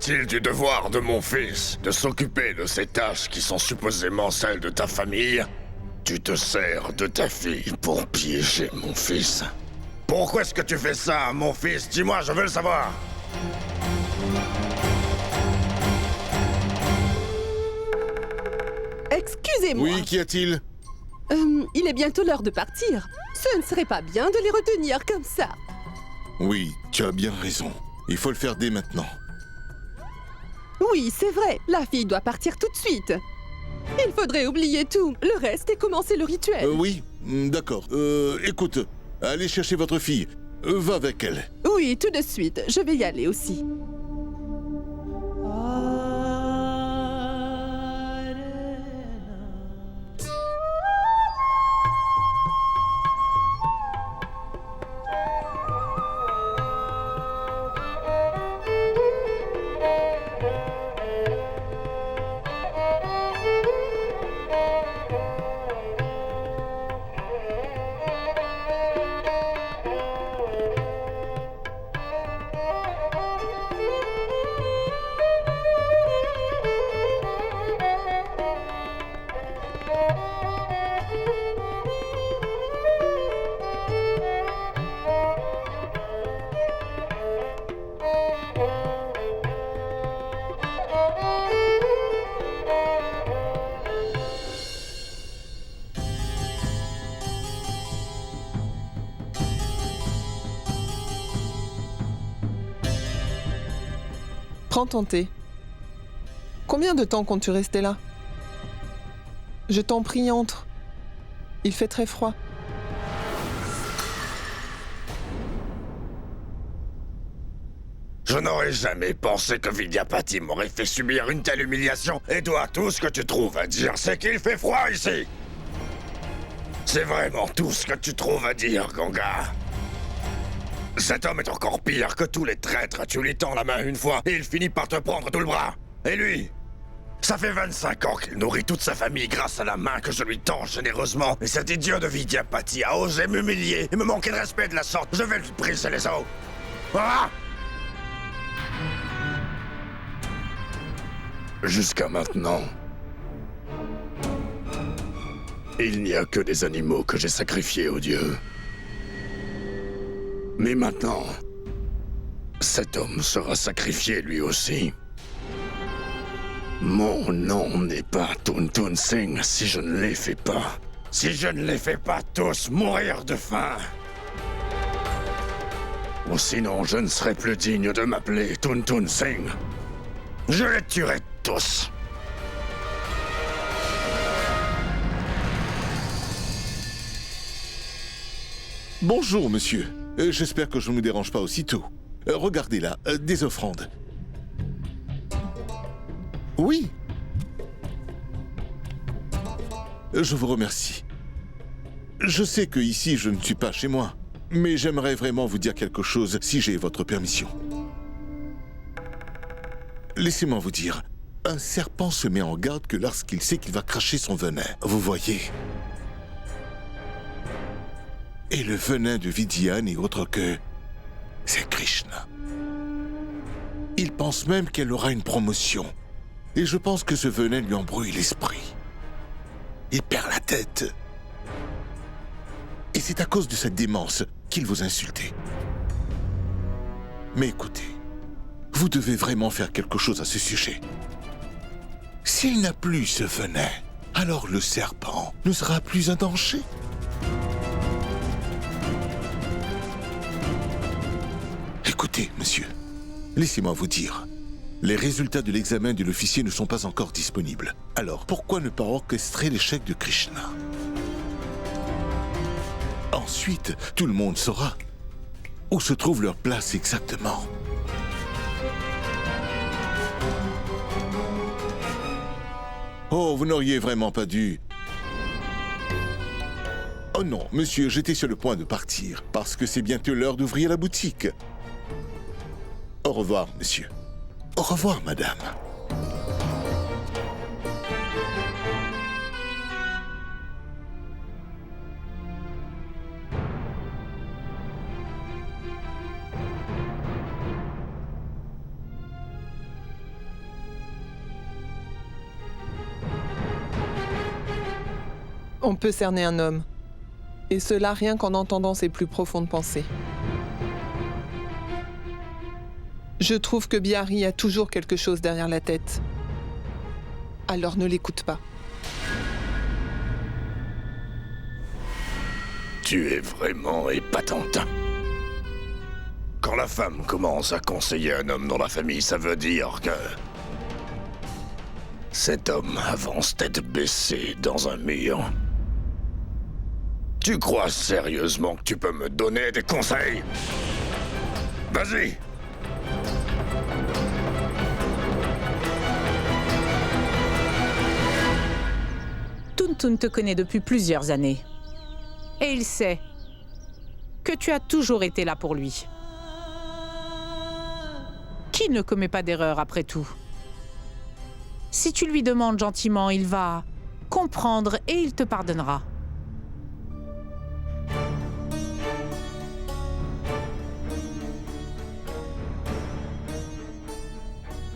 est-il du devoir de mon fils de s'occuper de ces tâches qui sont supposément celles de ta famille? Tu te sers de ta fille pour piéger mon fils. Pourquoi est-ce que tu fais ça, mon fils? Dis-moi, je veux le savoir. Excusez-moi. Oui, qu'y a-t-il? Il est bientôt l'heure de partir. Ce ne serait pas bien de les retenir comme ça. Oui, tu as bien raison. Il faut le faire dès maintenant. Oui, c'est vrai. La fille doit partir tout de suite. Il faudrait oublier tout, le reste et commencer le rituel. Oui, d'accord. Écoute, allez chercher votre fille. Va avec elle. Oui, tout de suite. Je vais y aller aussi. Prends ton thé. Combien de temps comptes-tu rester là? Je t'en prie, entre. Il fait très froid. Je n'aurais jamais pensé que Vidyapati m'aurait fait subir une telle humiliation. Et toi, tout ce que tu trouves à dire, c'est qu'il fait froid ici. C'est vraiment tout ce que tu trouves à dire, Ganga. Cet homme est encore pire que tous les traîtres. Tu lui tends la main une fois et il finit par te prendre tout le bras. Et lui, ça fait 25 ans qu'il nourrit toute sa famille grâce à la main que je lui tends généreusement. Et cet idiot de Vidyapati a osé m'humilier et me manquer de respect de la sorte. Je vais lui briser les os. Ah! Jusqu'à maintenant, il n'y a que des animaux que j'ai sacrifiés aux dieux. Mais maintenant, cet homme sera sacrifié lui aussi. Mon nom n'est pas Tuntun Singh si je ne les fais pas. Si je ne les fais pas tous mourir de faim. Ou sinon, je ne serai plus digne de m'appeler Tuntun Singh. Je les tuerai tous. Bonjour, monsieur. J'espère que je ne vous dérange pas aussitôt. Regardez là, des offrandes. Oui. Je vous remercie. Je sais que ici, je ne suis pas chez moi, mais j'aimerais vraiment vous dire quelque chose si j'ai votre permission. Laissez-moi vous dire, un serpent se met en garde que lorsqu'il sait qu'il va cracher son venin. Vous voyez? Et le venin de Vidya n'est autre que... c'est Krishna. Il pense même qu'elle aura une promotion. Et je pense que ce venin lui embrouille l'esprit. Il perd la tête. Et c'est à cause de cette démence qu'il vous insultait. Mais écoutez, vous devez vraiment faire quelque chose à ce sujet. S'il n'a plus ce venin, alors le serpent ne sera plus un danger. Écoutez, monsieur, laissez-moi vous dire. Les résultats de l'examen de l'officier ne sont pas encore disponibles. Alors, pourquoi ne pas orchestrer l'échec de Krishna? Ensuite, tout le monde saura où se trouve leur place exactement. Oh, vous n'auriez vraiment pas dû... Oh non, monsieur, j'étais sur le point de partir, parce que c'est bientôt l'heure d'ouvrir la boutique. Au revoir, monsieur. Au revoir, madame. On peut cerner un homme. Et cela rien qu'en entendant ses plus profondes pensées. Je trouve que Biarri a toujours quelque chose derrière la tête. Alors ne l'écoute pas. Tu es vraiment épatante. Quand la femme commence à conseiller un homme dans la famille, ça veut dire que... cet homme avance tête baissée dans un mur. Tu crois sérieusement que tu peux me donner des conseils? Vas-y! Tuntun te connaît depuis plusieurs années. Et il sait que tu as toujours été là pour lui. Qui ne commet pas d'erreur après tout? Si tu lui demandes gentiment, il va comprendre et il te pardonnera.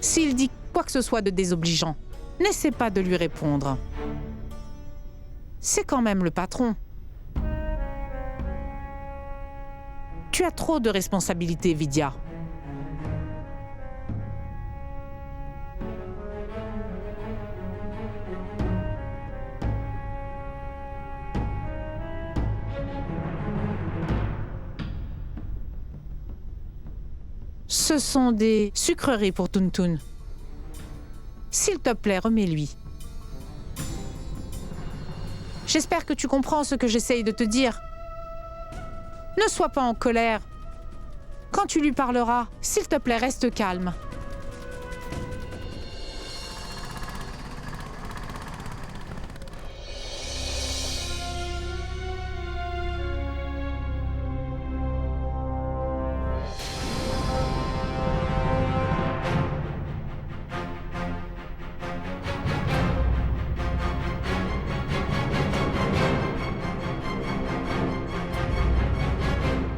S'il dit quoi que ce soit de désobligeant, n'essaie pas de lui répondre. C'est quand même le patron. Tu as trop de responsabilités, Vidya. Ce sont des sucreries pour Tuntun. S'il te plaît, remets-lui. J'espère que tu comprends ce que j'essaye de te dire. Ne sois pas en colère. Quand tu lui parleras, s'il te plaît, reste calme.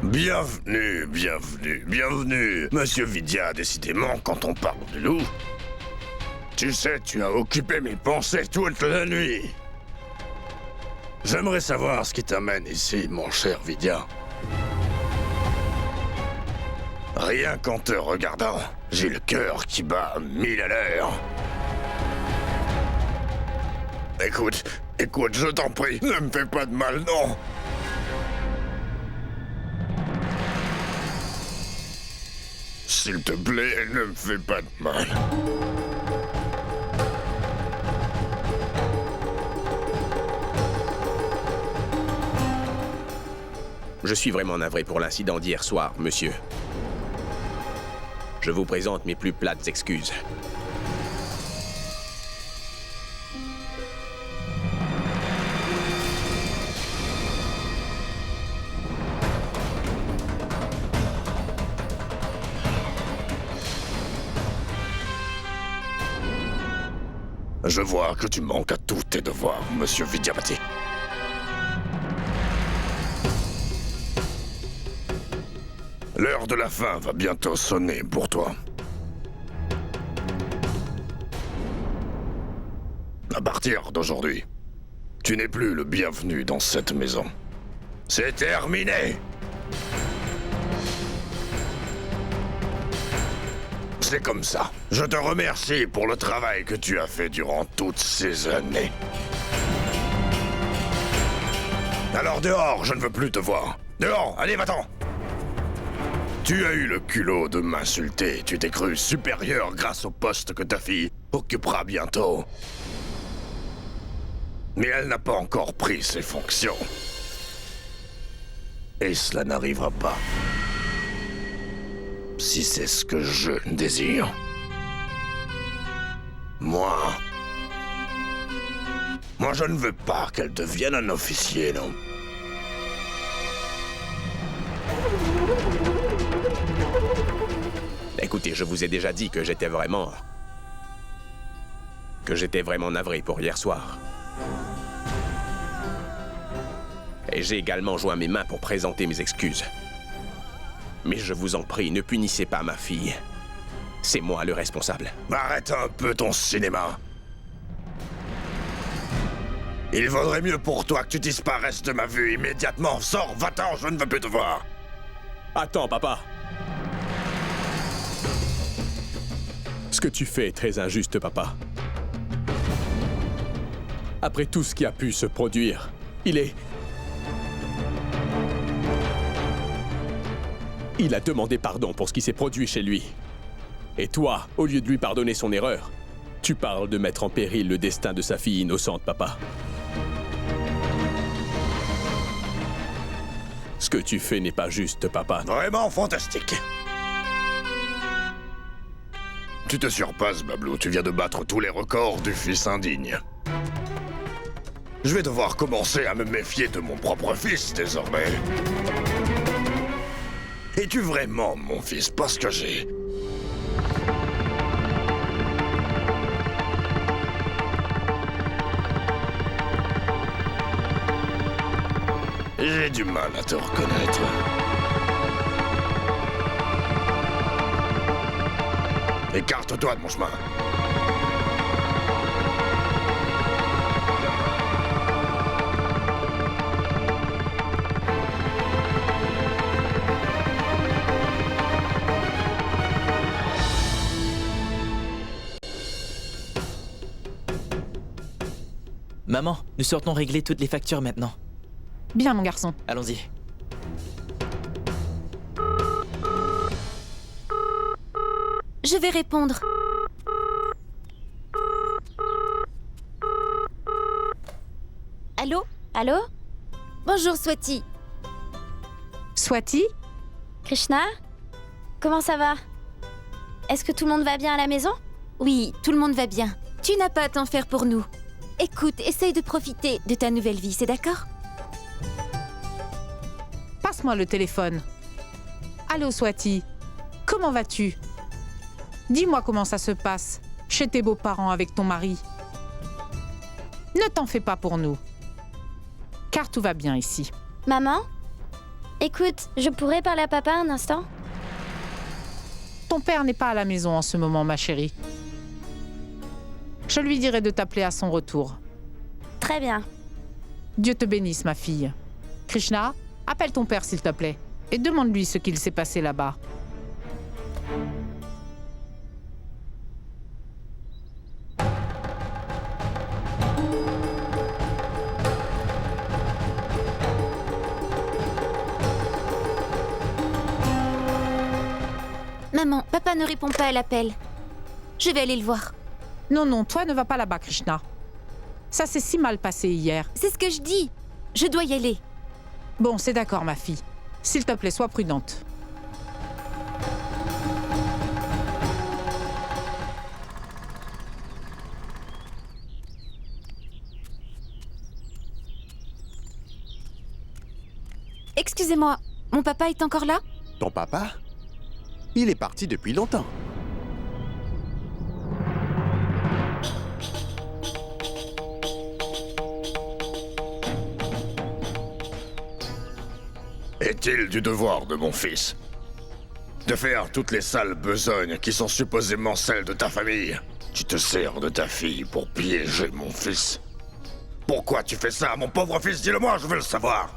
Bienvenue, bienvenue, bienvenue. Monsieur Vidya, décidément, quand on parle de loup... Tu sais, tu as occupé mes pensées toute la nuit. J'aimerais savoir ce qui t'amène ici, mon cher Vidya. Rien qu'en te regardant, j'ai le cœur qui bat à 1000 à l'heure. Écoute, je t'en prie, ne me fais pas de mal, non. S'il te plaît, ne me fais pas de mal. Je suis vraiment navré pour l'incident d'hier soir, monsieur. Je vous présente mes plus plates excuses. Je vois que tu manques à tous tes devoirs, monsieur Vidyapati. L'heure de la fin va bientôt sonner pour toi. À partir d'aujourd'hui, tu n'es plus le bienvenu dans cette maison. C'est terminé! C'est comme ça. Je te remercie pour le travail que tu as fait durant toutes ces années. Alors dehors, je ne veux plus te voir. Dehors, allez, va-t'en! Tu as eu le culot de m'insulter. Tu t'es cru supérieur grâce au poste que ta fille occupera bientôt. Mais elle n'a pas encore pris ses fonctions. Et cela n'arrivera pas. Si c'est ce que je désire. Moi, je ne veux pas qu'elle devienne un officier, non. Écoutez, je vous ai déjà dit que j'étais vraiment navré pour hier soir. Et j'ai également joint mes mains pour présenter mes excuses. Mais je vous en prie, ne punissez pas ma fille. C'est moi le responsable. Arrête un peu ton cinéma. Il vaudrait mieux pour toi que tu disparaisses de ma vue immédiatement. Sors, va-t'en, je ne veux plus te voir. Attends, papa. Ce que tu fais est très injuste, papa. Après tout ce qui a pu se produire, il a demandé pardon pour ce qui s'est produit chez lui. Et toi, au lieu de lui pardonner son erreur, tu parles de mettre en péril le destin de sa fille innocente, papa. Ce que tu fais n'est pas juste, papa. Vraiment fantastique. Tu te surpasses, Bablou. Tu viens de battre tous les records du fils indigne. Je vais devoir commencer à me méfier de mon propre fils, désormais. Es-tu vraiment mon fils? Parce que j'ai... J'ai du mal à te reconnaître. Écarte-toi de mon chemin. Maman, nous sortons régler toutes les factures maintenant. Bien, mon garçon. Allons-y. Je vais répondre. Allô? Allô? Bonjour, Swati. Swati? Krishna? Comment ça va? Est-ce que tout le monde va bien à la maison? Oui, tout le monde va bien. Tu n'as pas à t'en faire pour nous. Écoute, essaye de profiter de ta nouvelle vie, c'est d'accord? Passe-moi le téléphone. Allô, Swati. Comment vas-tu? Dis-moi comment ça se passe chez tes beaux-parents avec ton mari. Ne t'en fais pas pour nous, car tout va bien ici. Maman? Écoute, je pourrais parler à papa un instant? Ton père n'est pas à la maison en ce moment, ma chérie. Je lui dirai de t'appeler à son retour. Très bien. Dieu te bénisse, ma fille. Krishna, appelle ton père, s'il te plaît, et demande-lui ce qu'il s'est passé là-bas. Maman, papa ne répond pas à l'appel. Je vais aller le voir. Non, non, toi ne vas pas là-bas, Krishna. Ça s'est si mal passé hier. C'est ce que je dis. Je dois y aller. Bon, c'est d'accord, ma fille. S'il te plaît, sois prudente. Excusez-moi, mon papa est encore là? Ton papa? Il est parti depuis longtemps. Est-il du devoir de mon fils de faire toutes les sales besognes qui sont supposément celles de ta famille? Tu te sers de ta fille pour piéger mon fils. Pourquoi tu fais ça, mon pauvre fils? Dis-le-moi, je veux le savoir.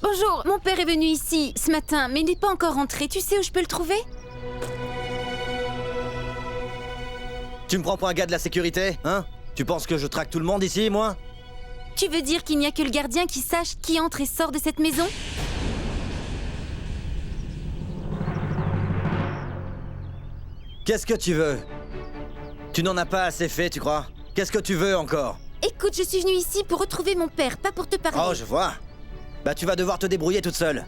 Bonjour, mon père est venu ici ce matin, mais il n'est pas encore rentré. Tu sais où je peux le trouver? Tu me prends pour un gars de la sécurité, hein? Tu penses que je traque tout le monde ici, moi? Tu veux dire qu'il n'y a que le gardien qui sache qui entre et sort de cette maison? Qu'est-ce que tu veux? Tu n'en as pas assez fait, tu crois? Qu'est-ce que tu veux encore? Écoute, je suis venue ici pour retrouver mon père, pas pour te parler. Oh, je vois. Bah, tu vas devoir te débrouiller toute seule.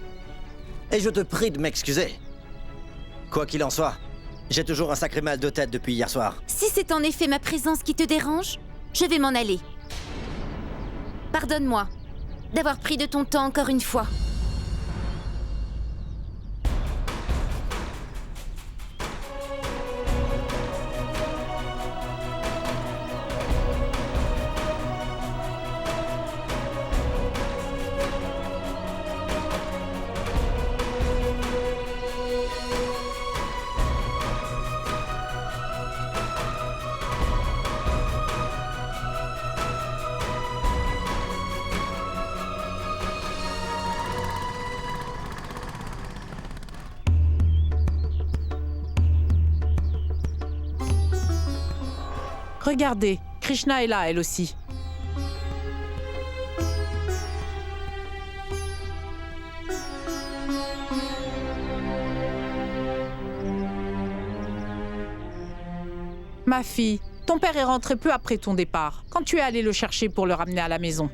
Et je te prie de m'excuser. Quoi qu'il en soit, j'ai toujours un sacré mal de tête depuis hier soir. Si c'est en effet ma présence qui te dérange, je vais m'en aller. Pardonne-moi d'avoir pris de ton temps encore une fois. Regardez, Krishna est là, elle aussi. Ma fille, ton père est rentré peu après ton départ, quand tu es allé le chercher pour le ramener à la maison.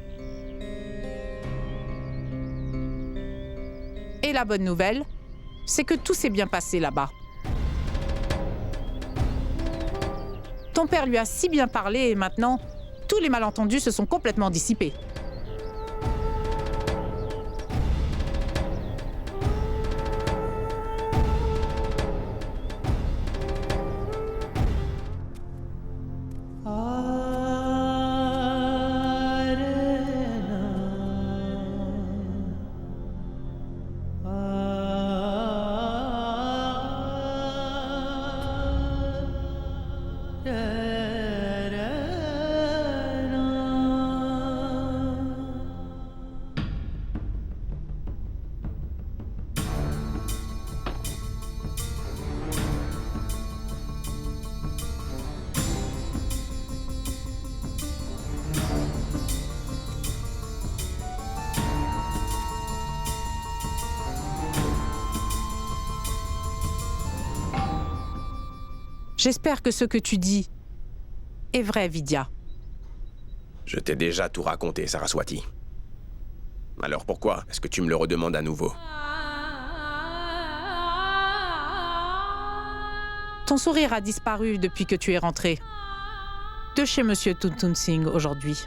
Et la bonne nouvelle, c'est que tout s'est bien passé là-bas. Ton père lui a si bien parlé et maintenant, tous les malentendus se sont complètement dissipés. J'espère que ce que tu dis est vrai, Vidya. Je t'ai déjà tout raconté, Saraswati. Alors pourquoi est-ce que tu me le redemandes à nouveau? Ton sourire a disparu depuis que tu es rentré. De chez Monsieur Tuntun Singh aujourd'hui.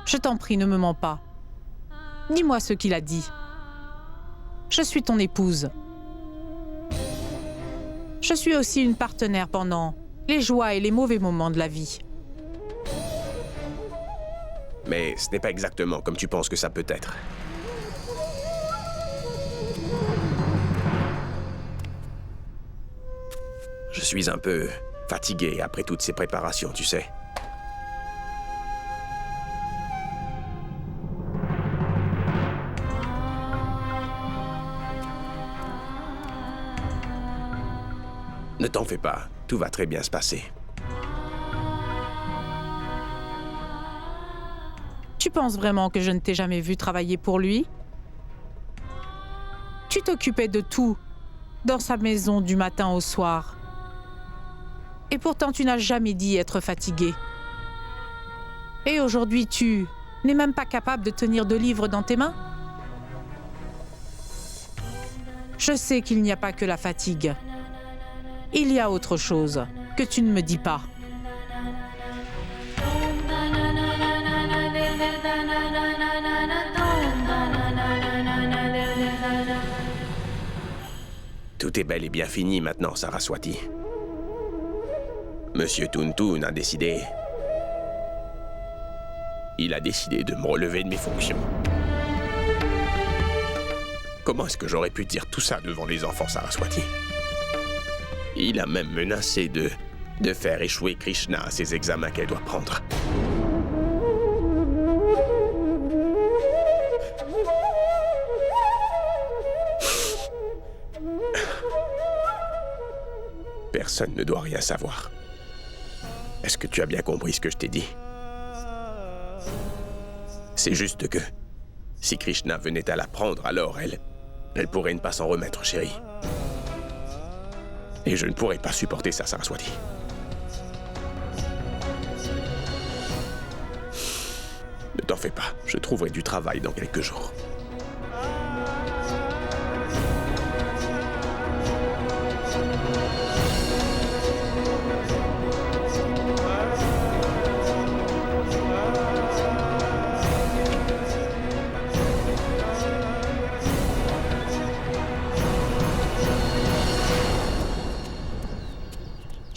Je t'en prie, ne me mens pas. Dis-moi ce qu'il a dit. Je suis ton épouse. Je suis aussi une partenaire pendant les joies et les mauvais moments de la vie. Mais ce n'est pas exactement comme tu penses que ça peut être. Je suis un peu fatigué après toutes ces préparations, tu sais. Ne t'en fais pas, tout va très bien se passer. Tu penses vraiment que je ne t'ai jamais vu travailler pour lui? Tu t'occupais de tout, dans sa maison du matin au soir. Et pourtant tu n'as jamais dit être fatigué. Et aujourd'hui tu n'es même pas capable de tenir 2 livres dans tes mains? Je sais qu'il n'y a pas que la fatigue. Il y a autre chose que tu ne me dis pas. Tout est bel et bien fini maintenant, Saraswati. Monsieur Tuntun a décidé... Il a décidé de me relever de mes fonctions. Comment est-ce que j'aurais pu dire tout ça devant les enfants, Saraswati? Il a même menacé de faire échouer Krishna à ses examens qu'elle doit prendre. Personne ne doit rien savoir. Est-ce que tu as bien compris ce que je t'ai dit? C'est juste que si Krishna venait à l'apprendre, alors elle pourrait ne pas s'en remettre, chérie. Et je ne pourrais pas supporter ça, Saraswati. Ne t'en fais pas, je trouverai du travail dans quelques jours.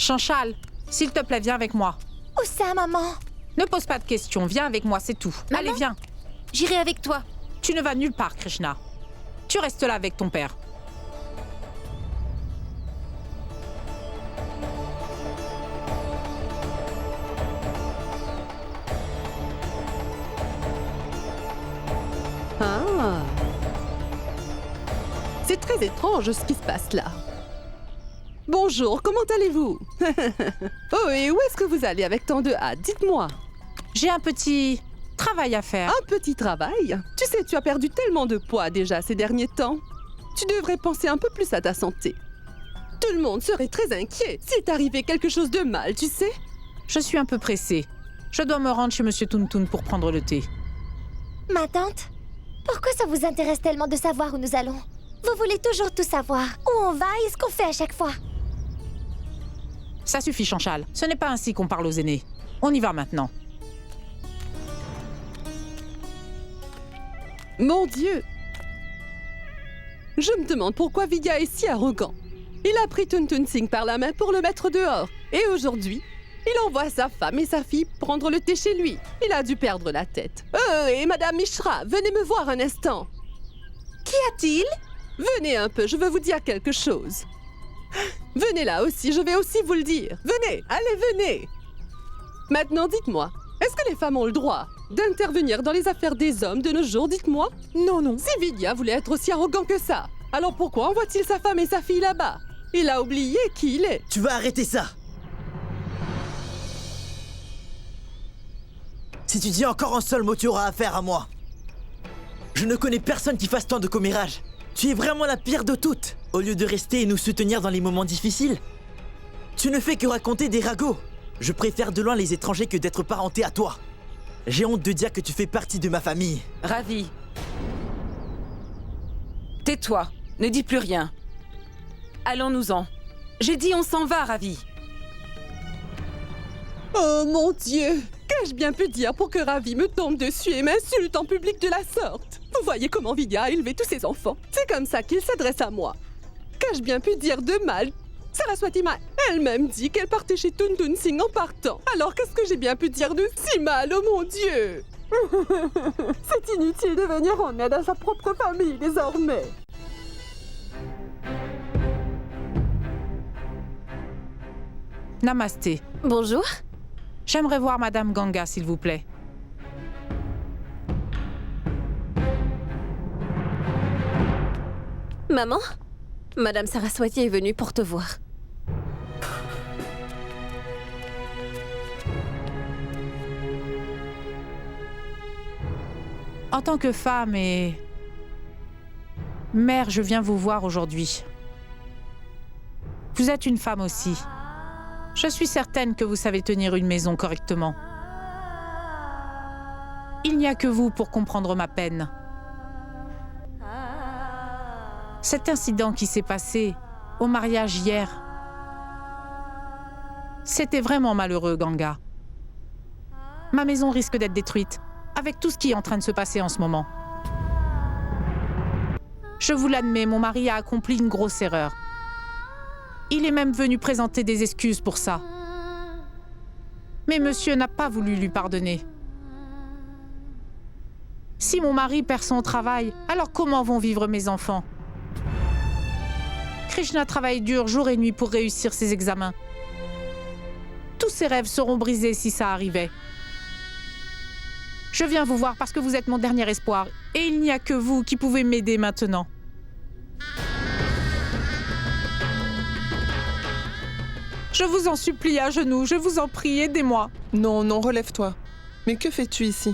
Chanchal, s'il te plaît, viens avec moi. Où ça, maman? Ne pose pas de questions, viens avec moi, c'est tout. Maman? Allez, viens. J'irai avec toi. Tu ne vas nulle part, Krishna. Tu restes là avec ton père. Ah. C'est très étrange ce qui se passe là. Bonjour, comment allez-vous? Oh, et où est-ce que vous allez avec tant de hâte? Dites-moi. J'ai un petit travail à faire. Un petit travail? Tu sais, tu as perdu tellement de poids déjà ces derniers temps. Tu devrais penser un peu plus à ta santé. Tout le monde serait très inquiet s'il t'arrivait quelque chose de mal, tu sais? Je suis un peu pressée. Je dois me rendre chez Monsieur Toon pour prendre le thé. Ma tante, pourquoi ça vous intéresse tellement de savoir où nous allons? Vous voulez toujours tout savoir. Où on va et ce qu'on fait à chaque fois. Ça suffit, Chanchal. Ce n'est pas ainsi qu'on parle aux aînés. On y va maintenant. Mon Dieu! Je me demande pourquoi Vidya est si arrogant. Il a pris Tuntun Singh par la main pour le mettre dehors. Et aujourd'hui, il envoie sa femme et sa fille prendre le thé chez lui. Il a dû perdre la tête. Et Madame Mishra, venez me voir un instant. Qu'y a-t-il? Venez un peu, je veux vous dire quelque chose. Venez là aussi, je vais aussi vous le dire. Venez, allez, venez. Maintenant, dites-moi, est-ce que les femmes ont le droit d'intervenir dans les affaires des hommes de nos jours, dites-moi? Non, non. Si Vidya voulait être aussi arrogant que ça, alors pourquoi envoie-t-il sa femme et sa fille là-bas? Il a oublié qui il est. Tu vas arrêter ça! Si tu dis encore un seul mot, tu auras affaire à moi. Je ne connais personne qui fasse tant de commérages. Tu es vraiment la pire de toutes. Au lieu de rester et nous soutenir dans les moments difficiles, tu ne fais que raconter des ragots. Je préfère de loin les étrangers que d'être parenté à toi. J'ai honte de dire que tu fais partie de ma famille. Ravi. Tais-toi, ne dis plus rien. Allons-nous-en. J'ai dit on s'en va, Ravi. Oh mon Dieu! Qu'ai-je bien pu dire pour que Ravi me tombe dessus et m'insulte en public de la sorte? Vous voyez comment Vidya a élevé tous ses enfants. C'est comme ça qu'il s'adresse à moi. Qu'ai-je bien pu dire de mal? Saraswati m'a elle-même dit qu'elle partait chez Tuntun Singh en partant. Alors qu'est-ce que j'ai bien pu dire de si mal, oh mon Dieu? C'est inutile de venir en aide à sa propre famille désormais. Namasté. Bonjour. J'aimerais voir Madame Ganga, s'il vous plaît. Maman, Madame Saraswati est venue pour te voir. En tant que femme et mère, je viens vous voir aujourd'hui. Vous êtes une femme aussi. Je suis certaine que vous savez tenir une maison correctement. Il n'y a que vous pour comprendre ma peine. Cet incident qui s'est passé au mariage hier, c'était vraiment malheureux, Ganga. Ma maison risque d'être détruite, avec tout ce qui est en train de se passer en ce moment. Je vous l'admets, mon mari a accompli une grosse erreur. Il est même venu présenter des excuses pour ça. Mais monsieur n'a pas voulu lui pardonner. Si mon mari perd son travail, alors comment vont vivre mes enfants? Krishna travaille dur jour et nuit pour réussir ses examens. Tous ses rêves seront brisés si ça arrivait. Je viens vous voir parce que vous êtes mon dernier espoir et il n'y a que vous qui pouvez m'aider maintenant. Je vous en supplie à genoux, je vous en prie, aidez-moi. Non, non, relève-toi. Mais que fais-tu ici?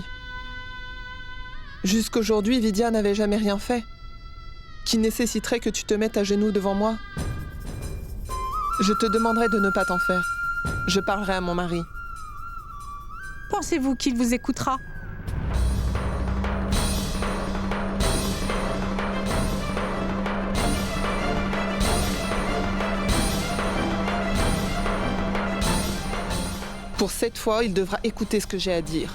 Jusqu'aujourd'hui, Vidya n'avait jamais rien fait qui nécessiterait que tu te mettes à genoux devant moi. Je te demanderai de ne pas t'en faire. Je parlerai à mon mari. Pensez-vous qu'il vous écoutera? Pour cette fois, il devra écouter ce que j'ai à dire.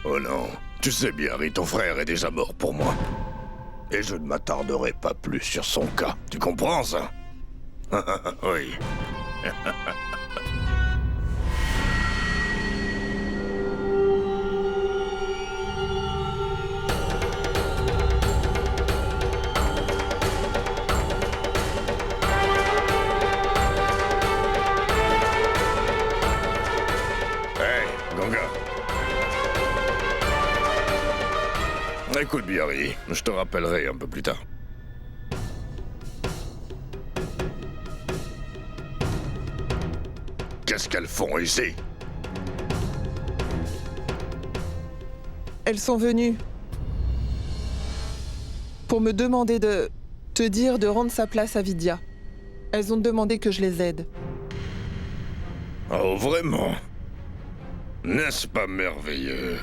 Oh non, tu sais bien, Harry, ton frère est déjà mort pour moi. Et je ne m'attarderai pas plus sur son cas. Tu comprends ça? Oui. Hey, Ganga. Écoute, Biari, je te rappellerai un peu plus tard. Qu'est-ce qu'elles font ici? Elles sont venues pour me demander de te dire de rendre sa place à Vidya. Elles ont demandé que je les aide. Oh, vraiment? N'est-ce pas merveilleux?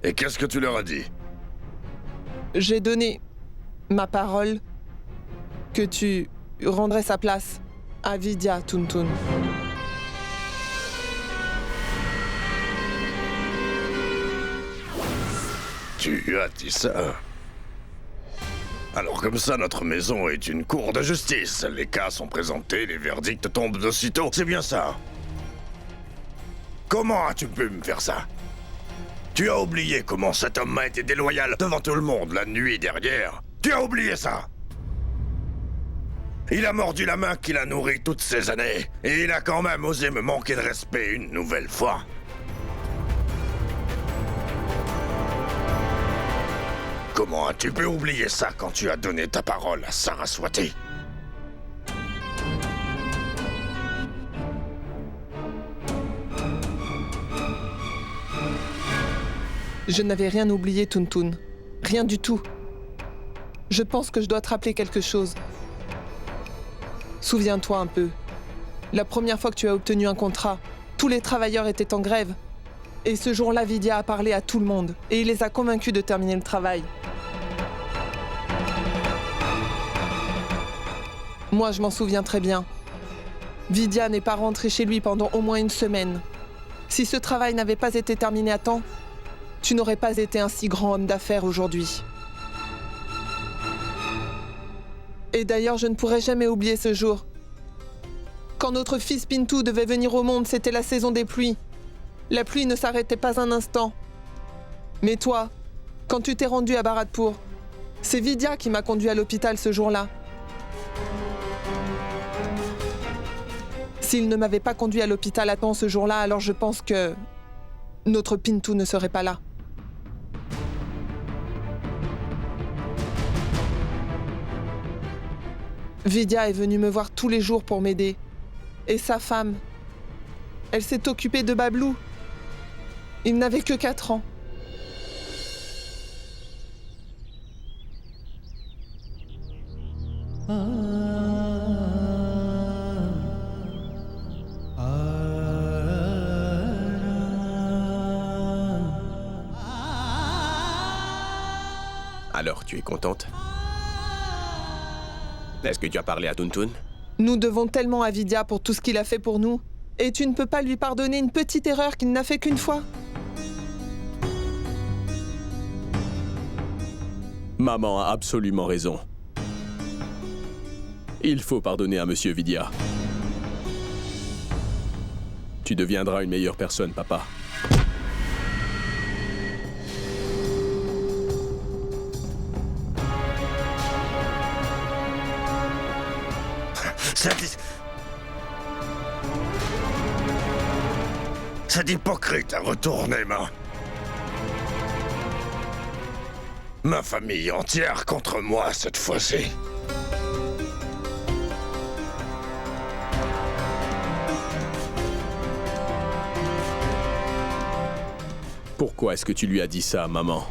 Et qu'est-ce que tu leur as dit? J'ai donné ma parole que tu rendrais sa place à Vidya, Tuntun. Tu as dit ça? Alors comme ça, notre maison est une cour de justice. Les cas sont présentés, les verdicts tombent d'aussitôt. C'est bien ça? Comment as-tu pu me faire ça? Tu as oublié comment cet homme a été déloyal devant tout le monde la nuit dernière? Tu as oublié ça? Il a mordu la main qu'il a nourrie toutes ces années, et il a quand même osé me manquer de respect une nouvelle fois. Comment as-tu pu oublier ça quand tu as donné ta parole à Saraswati? Je n'avais rien oublié, Tuntun. Rien du tout. Je pense que je dois te rappeler quelque chose. Souviens-toi un peu. La première fois que tu as obtenu un contrat, tous les travailleurs étaient en grève. Et ce jour-là, Vidya a parlé à tout le monde. Et il les a convaincus de terminer le travail. Moi, je m'en souviens très bien. Vidya n'est pas rentré chez lui pendant au moins une semaine. Si ce travail n'avait pas été terminé à temps, tu n'aurais pas été un si grand homme d'affaires aujourd'hui. Et d'ailleurs, je ne pourrai jamais oublier ce jour. Quand notre fils Pintu devait venir au monde, c'était la saison des pluies. La pluie ne s'arrêtait pas un instant. Mais toi, quand tu t'es rendu à Bharatpur, c'est Vidya qui m'a conduit à l'hôpital ce jour-là. S'il ne m'avait pas conduit à l'hôpital à temps ce jour-là, alors je pense que notre Pintu ne serait pas là. Vidya est venue me voir tous les jours pour m'aider. Et sa femme, elle s'est occupée de Bablou. Il n'avait que 4 ans. Alors, tu es contente? Est-ce que tu as parlé à Tuntun? Nous devons tellement à Vidya pour tout ce qu'il a fait pour nous. Et tu ne peux pas lui pardonner une petite erreur qu'il n'a fait qu'une fois. Maman a absolument raison. Il faut pardonner à Monsieur Vidya. Tu deviendras une meilleure personne, papa. Cet hypocrite a retourné ma famille entière contre moi cette fois-ci. Pourquoi est-ce que tu lui as dit ça, maman?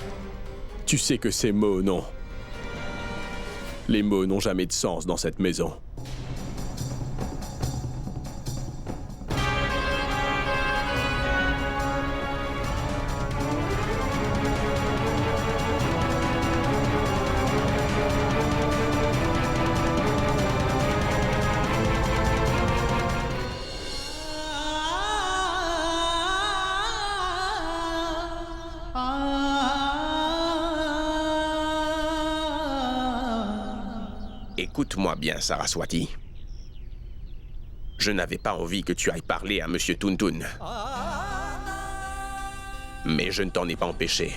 Tu sais que ces mots, non. Les mots n'ont jamais de sens dans cette maison. Écoute-moi bien, Saraswati. Je n'avais pas envie que tu ailles parler à Monsieur Tuntun. Mais je ne t'en ai pas empêché.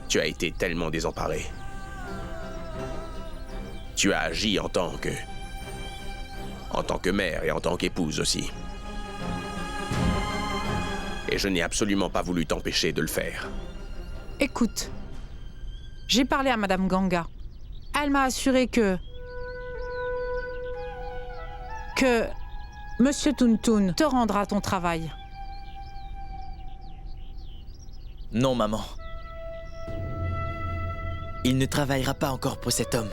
Tu as été tellement désemparé. Tu as agi en tant que mère et en tant qu'épouse aussi. Et je n'ai absolument pas voulu t'empêcher de le faire. Écoute, j'ai parlé à Madame Ganga. Elle m'a assuré que Monsieur Tuntun te rendra ton travail. Non, maman. Il ne travaillera pas encore pour cet homme.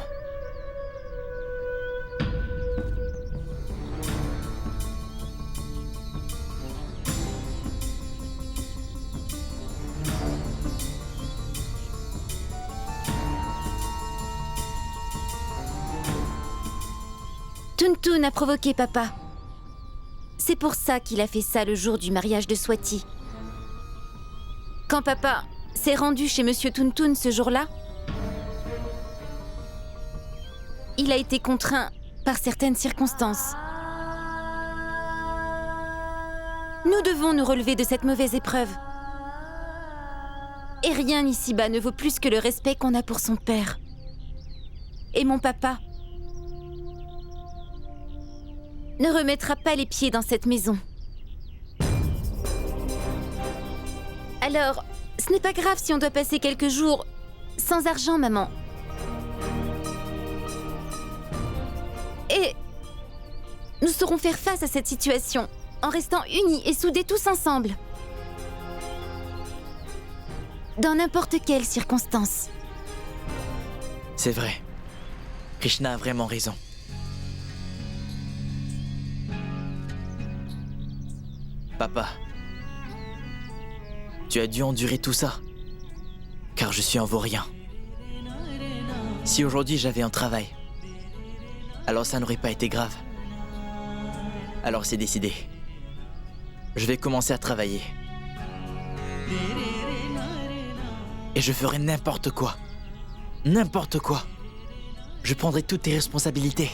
Tuntun a provoqué papa. C'est pour ça qu'il a fait ça le jour du mariage de Swati. Quand papa s'est rendu chez Monsieur Tuntun ce jour-là, il a été contraint par certaines circonstances. Nous devons nous relever de cette mauvaise épreuve. Et rien ici-bas ne vaut plus que le respect qu'on a pour son père. Et mon papa ne remettra pas les pieds dans cette maison. Alors, ce n'est pas grave si on doit passer quelques jours sans argent, maman. Et nous saurons faire face à cette situation en restant unis et soudés tous ensemble. Dans n'importe quelle circonstance. C'est vrai. Krishna a vraiment raison. Papa, tu as dû endurer tout ça, car je suis un vaurien. Si aujourd'hui j'avais un travail, alors ça n'aurait pas été grave. Alors c'est décidé. Je vais commencer à travailler. Et je ferai n'importe quoi. N'importe quoi. Je prendrai toutes tes responsabilités.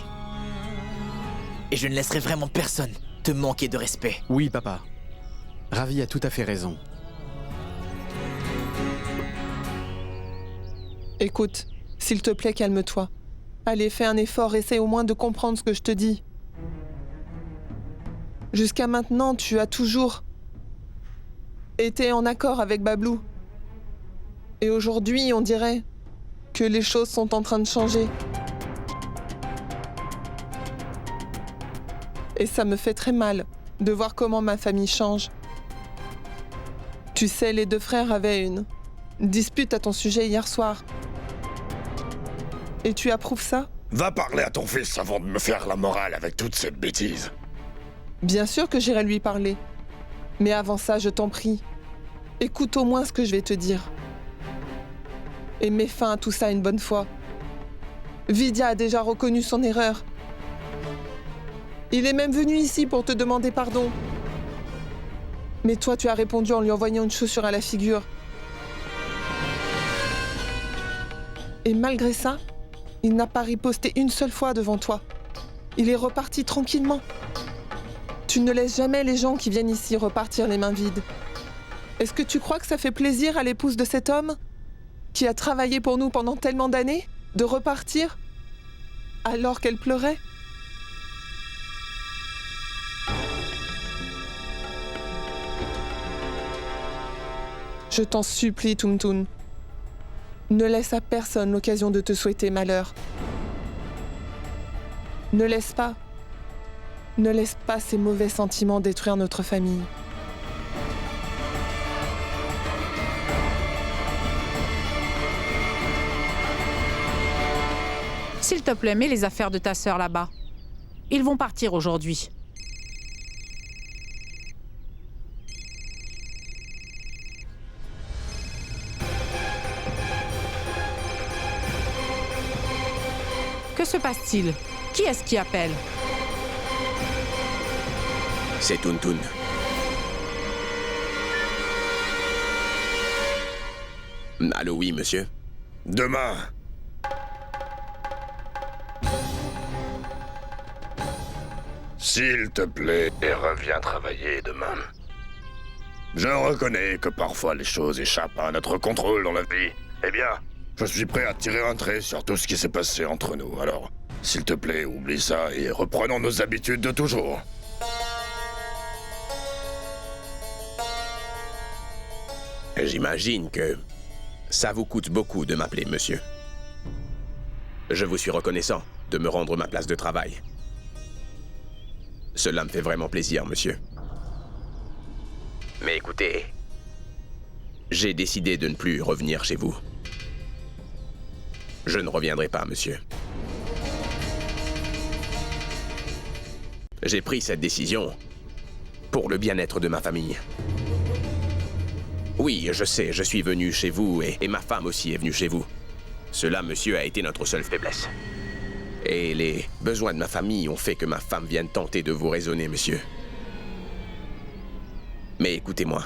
Et je ne laisserai vraiment personne te manquer de respect. Oui, papa. Ravi a tout à fait raison. Écoute, s'il te plaît, calme-toi. Allez, fais un effort, essaie au moins de comprendre ce que je te dis. Jusqu'à maintenant, tu as toujours été en accord avec Bablou. Et aujourd'hui, on dirait que les choses sont en train de changer. Et ça me fait très mal de voir comment ma famille change. Tu sais, les deux frères avaient une dispute à ton sujet hier soir. Et tu approuves ça? Va parler à ton fils avant de me faire la morale avec toutes ces bêtises. Bien sûr que j'irai lui parler. Mais avant ça, je t'en prie, écoute au moins ce que je vais te dire. Et mets fin à tout ça une bonne fois. Vidya a déjà reconnu son erreur. Il est même venu ici pour te demander pardon. Mais toi, tu as répondu en lui envoyant une chaussure à la figure. Et malgré ça, il n'a pas riposté une seule fois devant toi. Il est reparti tranquillement. Tu ne laisses jamais les gens qui viennent ici repartir les mains vides. Est-ce que tu crois que ça fait plaisir à l'épouse de cet homme, qui a travaillé pour nous pendant tellement d'années, de repartir alors qu'elle pleurait? Je t'en supplie, Tuntun. Ne laisse à personne l'occasion de te souhaiter malheur. Ne laisse pas ces mauvais sentiments détruire notre famille. S'il te plaît, mets les affaires de ta sœur là-bas. Ils vont partir aujourd'hui. Que se passe-t-il? Qui est-ce qui appelle? C'est Tuntun. Allô, oui, monsieur. Demain. S'il te plaît, reviens travailler demain. Je reconnais que parfois les choses échappent à notre contrôle dans la vie. Eh bien, je suis prêt à tirer un trait sur tout ce qui s'est passé entre nous. Alors, s'il te plaît, oublie ça et reprenons nos habitudes de toujours. J'imagine que Ça vous coûte beaucoup de m'appeler monsieur. Je vous suis reconnaissant de me rendre ma place de travail. Cela me fait vraiment plaisir, monsieur. Mais écoutez, j'ai décidé de ne plus revenir chez vous. Je ne reviendrai pas, monsieur. J'ai pris cette décision pour le bien-être de ma famille. Oui, je sais, je suis venu chez vous et ma femme aussi est venue chez vous. Cela, monsieur, a été notre seule faiblesse. Et les besoins de ma famille ont fait que ma femme vienne tenter de vous raisonner, monsieur. Mais écoutez-moi.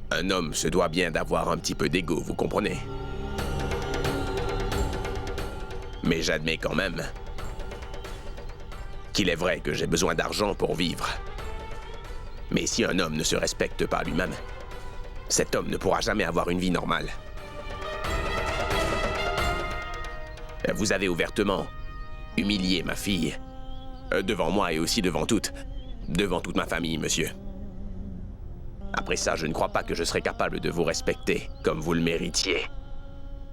Un homme se doit bien d'avoir un petit peu d'ego, vous comprenez? Mais j'admets quand même qu'il est vrai que j'ai besoin d'argent pour vivre. Mais si un homme ne se respecte pas lui-même, cet homme ne pourra jamais avoir une vie normale. Vous avez ouvertement humilié ma fille. Devant moi et aussi devant toute ma famille, monsieur. Après ça, je ne crois pas que je serai capable de vous respecter comme vous le méritiez.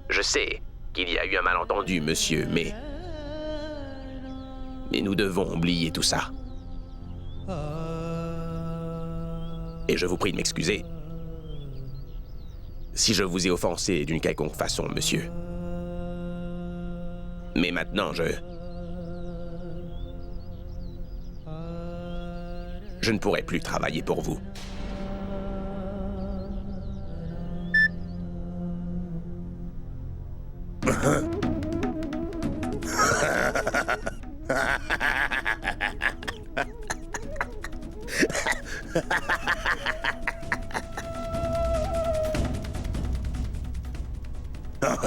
Je sais qu'il y a eu un malentendu, monsieur, mais nous devons oublier tout ça. Et je vous prie de m'excuser si je vous ai offensé d'une quelconque façon, monsieur. Mais maintenant, je ne pourrai plus travailler pour vous.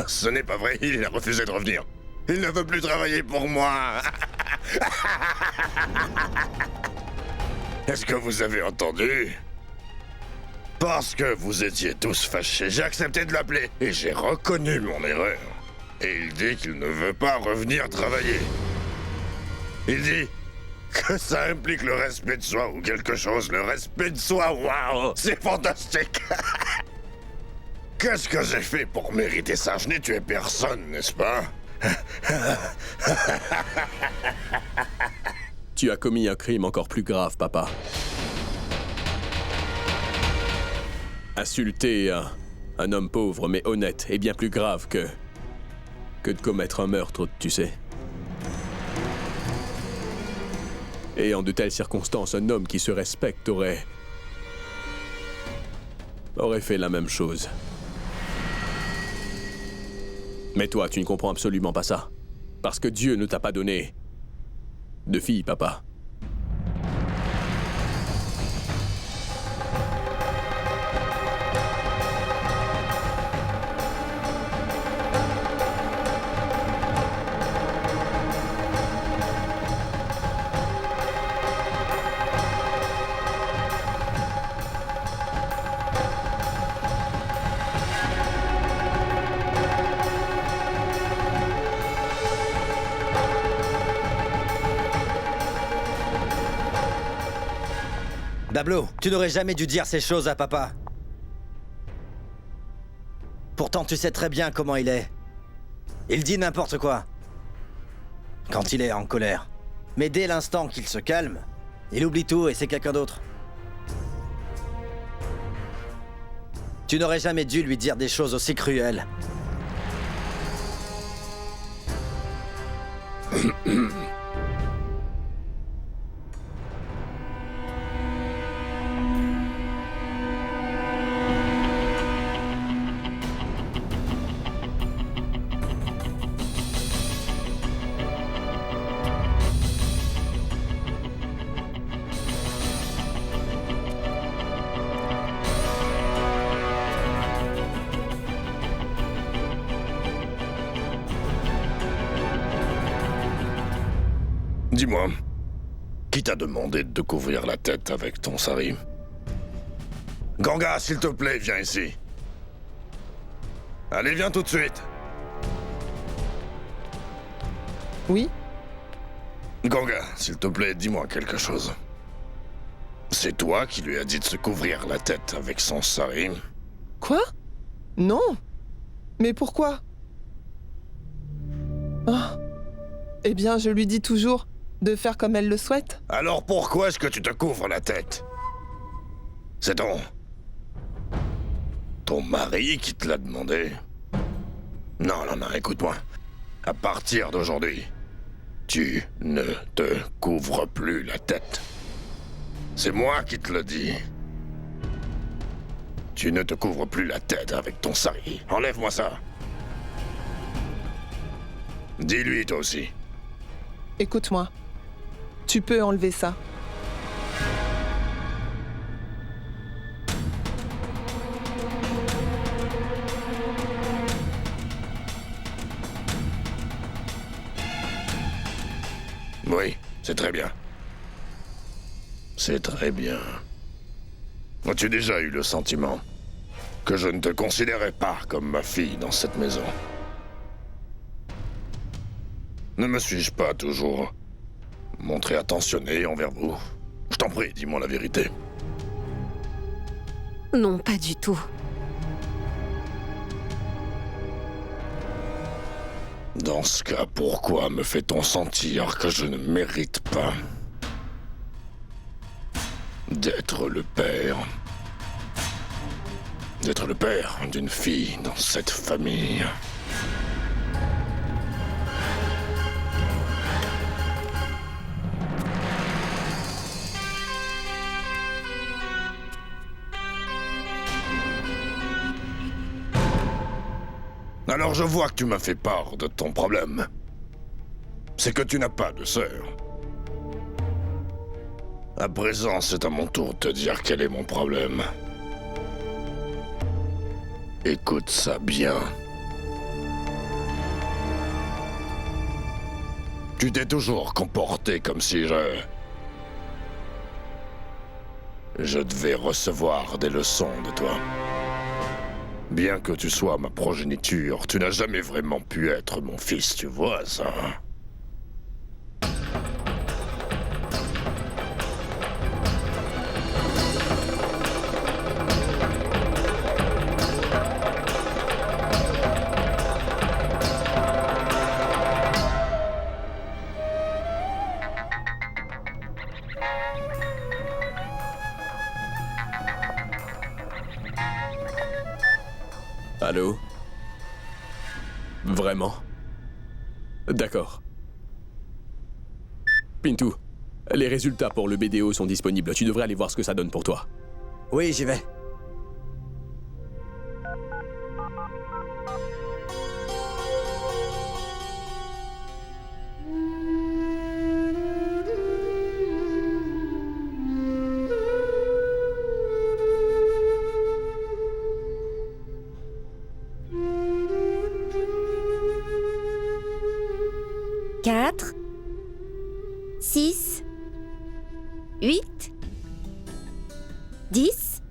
Ce n'est pas vrai, il a refusé de revenir. Il ne veut plus travailler pour moi. Est-ce que vous avez entendu? Parce que vous étiez tous fâchés, j'ai accepté de l'appeler et j'ai reconnu mon erreur. Et il dit qu'il ne veut pas revenir travailler. Il dit que ça implique le respect de soi ou quelque chose. Le respect de soi, waouh, c'est fantastique. Qu'est-ce que j'ai fait pour mériter ça? Je n'ai tué personne, n'est-ce pas? Tu as commis un crime encore plus grave, papa. Insulter un homme pauvre mais honnête est bien plus grave que de commettre un meurtre, tu sais. Et en de telles circonstances, un homme qui se respecte aurait fait la même chose. Mais toi, tu ne comprends absolument pas ça. Parce que Dieu ne t'a pas donné de fille, papa. Dablo, tu n'aurais jamais dû dire ces choses à papa. Pourtant, tu sais très bien comment il est. Il dit n'importe quoi. Quand il est en colère. Mais dès l'instant qu'il se calme, il oublie tout et c'est quelqu'un d'autre. Tu n'aurais jamais dû lui dire des choses aussi cruelles. Dis-moi, qui t'a demandé de te couvrir la tête avec ton sari? Ganga, s'il te plaît, viens ici. Allez, viens tout de suite. Oui? Ganga, s'il te plaît, dis-moi quelque chose. C'est toi qui lui as dit de se couvrir la tête avec son sari? Quoi? Non. Mais pourquoi? Ah. Eh bien, je lui dis toujours de faire comme elle le souhaite. Alors pourquoi est-ce que tu te couvres la tête? C'est ton mari qui te l'a demandé? Non, écoute-moi. À partir d'aujourd'hui, tu ne te couvres plus la tête. C'est moi qui te le dis. Tu ne te couvres plus la tête avec ton sari. Enlève-moi ça. Dis-lui toi aussi. Écoute-moi. Tu peux enlever ça. Oui, c'est très bien. C'est très bien. As-tu déjà eu le sentiment que je ne te considérais pas comme ma fille dans cette maison? Ne me suis-je pas toujours montré attentionné envers vous? Je t'en prie, dis-moi la vérité. Non, pas du tout. Dans ce cas, pourquoi me fait-on sentir que je ne mérite pas d'être le père d'une fille dans cette famille? Alors je vois que tu m'as fait part de ton problème. C'est que tu n'as pas de sœur. À présent, c'est à mon tour de te dire quel est mon problème. Écoute ça bien. Tu t'es toujours comporté comme si je devais recevoir des leçons de toi. Bien que tu sois ma progéniture, tu n'as jamais vraiment pu être mon fils, tu vois ça? Allô? Vraiment? D'accord. Pintou, les résultats pour le BDO sont disponibles. Tu devrais aller voir ce que ça donne pour toi. Oui, j'y vais. Quatre, 6, 8, 10.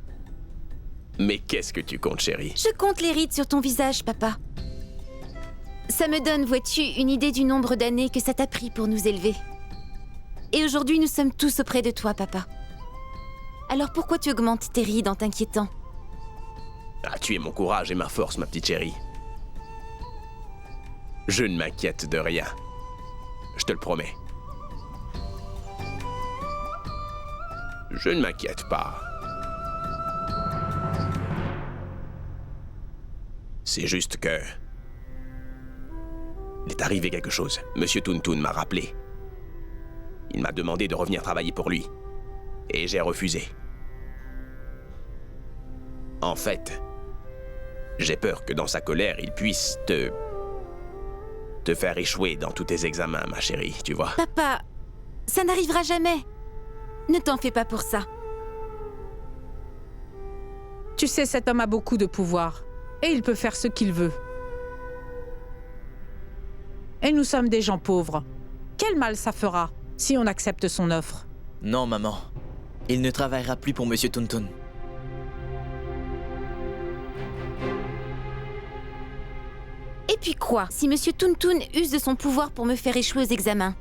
Mais qu'est-ce que tu comptes, chérie? Je compte les rides sur ton visage, papa. Ça me donne, vois-tu, une idée du nombre d'années que ça t'a pris pour nous élever. Et aujourd'hui, nous sommes tous auprès de toi, papa. Alors pourquoi tu augmentes tes rides en t'inquiétant? Ah, tu es mon courage et ma force, ma petite chérie. Je ne m'inquiète de rien. Je te le promets. Je ne m'inquiète pas. C'est juste que... Il est arrivé quelque chose. Monsieur Toon m'a rappelé. Il m'a demandé de revenir travailler pour lui. Et j'ai refusé. En fait, j'ai peur que dans sa colère, il puisse te faire échouer dans tous tes examens, ma chérie, tu vois. Papa, ça n'arrivera jamais. Ne t'en fais pas pour ça. Tu sais, cet homme a beaucoup de pouvoir. Et il peut faire ce qu'il veut. Et nous sommes des gens pauvres. Quel mal ça fera si on accepte son offre? Non, maman. Il ne travaillera plus pour Monsieur Toon. Et puis quoi? Si Monsieur Toon use de son pouvoir pour me faire échouer aux examens,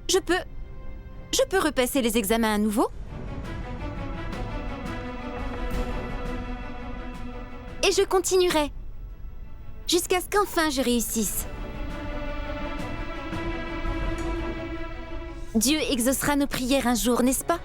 je peux repasser les examens à nouveau? Et je continuerai. Jusqu'à ce qu'enfin je réussisse. Dieu exaucera nos prières un jour, n'est-ce pas ?